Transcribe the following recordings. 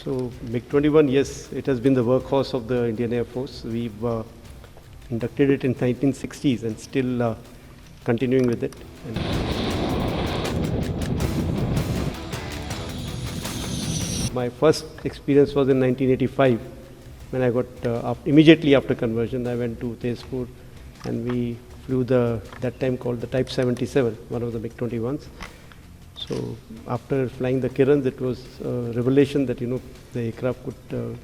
So MiG-21, yes, it has been the workhorse of the Indian Air Force. We've inducted it in 1960s and still continuing with it. My first experience was in 1985 when I got, immediately after conversion, I went to Tezpur and we flew that time called the Type 77, one of the MiG-21s. So after flying the Kirans, it was a revelation that, the aircraft could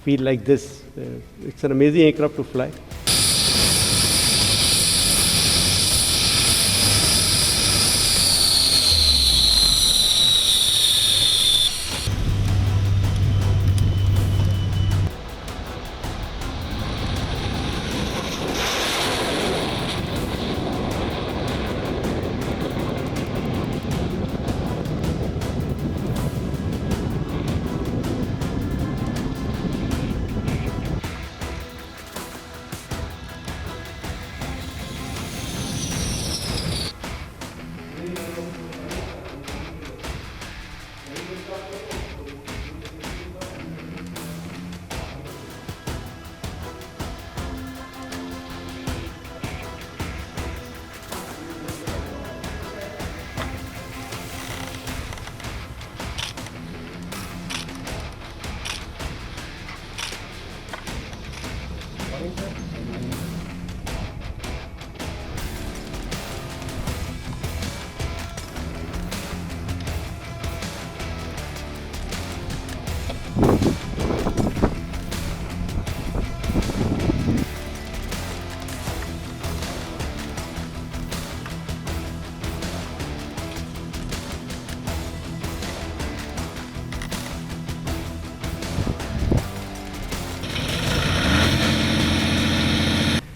feel like this. It's an amazing aircraft to fly.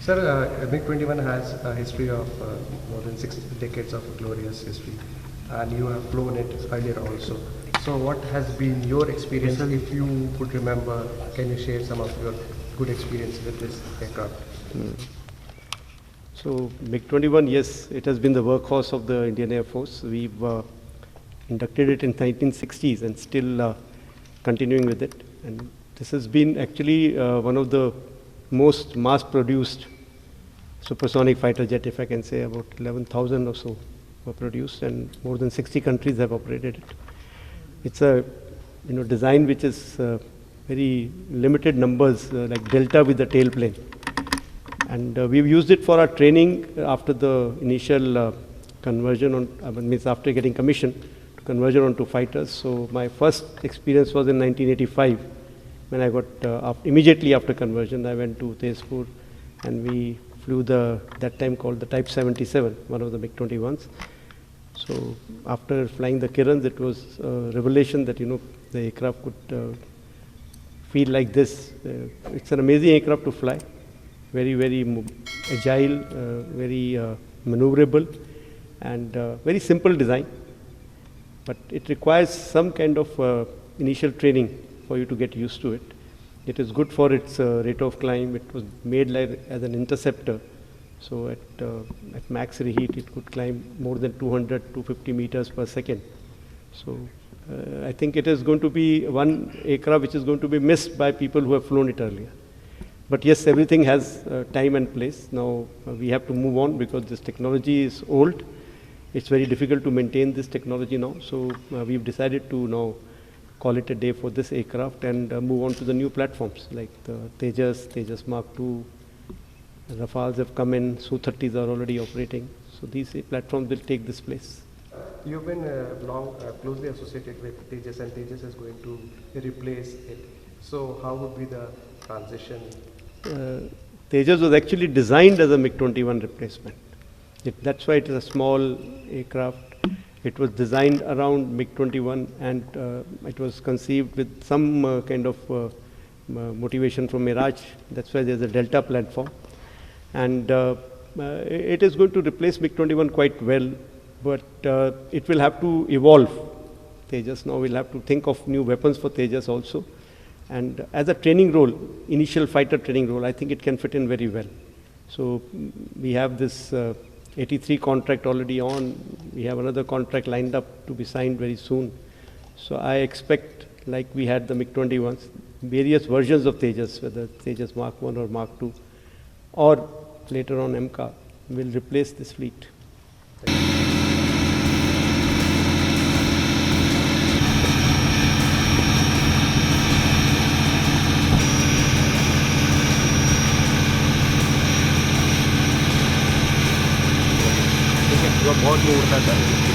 Sir, MiG-21 has a history of more than 6 decades of glorious history, and you have flown it earlier also. So what has been your experience? If you could remember, can you share some of your good experience with this aircraft? So MiG-21, yes, it has been the workhorse of the Indian Air Force. We've inducted it in 1960s and still continuing with it. And this has been actually one of the most mass-produced supersonic fighter jet, if I can say. About 11,000 or so were produced, and more than 60 countries have operated it. It's a design which is very limited numbers, like Delta with the tailplane. And we've used it for our training after the initial conversion means after getting commissioned, conversion onto fighters. So my first experience was in 1985 when I got, immediately after conversion, I went to Tezpur and we flew that time called the Type 77, one of the MiG-21s. So after flying the Kirans, it was a revelation that, the aircraft could feel like this. It's an amazing aircraft to fly. Very, very agile, very maneuverable, and very simple design. But it requires some kind of initial training for you to get used to it. It is good for its rate of climb. It was made like as an interceptor. So at max reheat, it could climb more than 200, 250 meters per second. So I think it is going to be one aircraft which is going to be missed by people who have flown it earlier. But yes, everything has time and place. Now we have to move on because this technology is old. It's very difficult to maintain this technology now. So we've decided to now call it a day for this aircraft and move on to the new platforms like the Tejas Mark II, Rafales have come in, Su-30s are already operating. So these platforms will take this place. You've been closely associated with Tejas, and Tejas is going to replace it. So how would be the transition? Tejas was actually designed as a MiG-21 replacement. That's why it is a small aircraft. It was designed around MiG-21 and it was conceived with some kind of motivation from Mirage. That's why there's a Delta platform. And it is going to replace MiG-21 quite well, but it will have to evolve. Tejas now will have to think of new weapons for Tejas also. And as a training role, initial fighter training role, I think it can fit in very well. So we have this 83 contract already on. We have another contract lined up to be signed very soon. So I expect like we had the MiG-21s, various versions of Tejas, whether Tejas Mark 1 or Mark 2, or later on MK, will replace this fleet. बहुत उड़ता था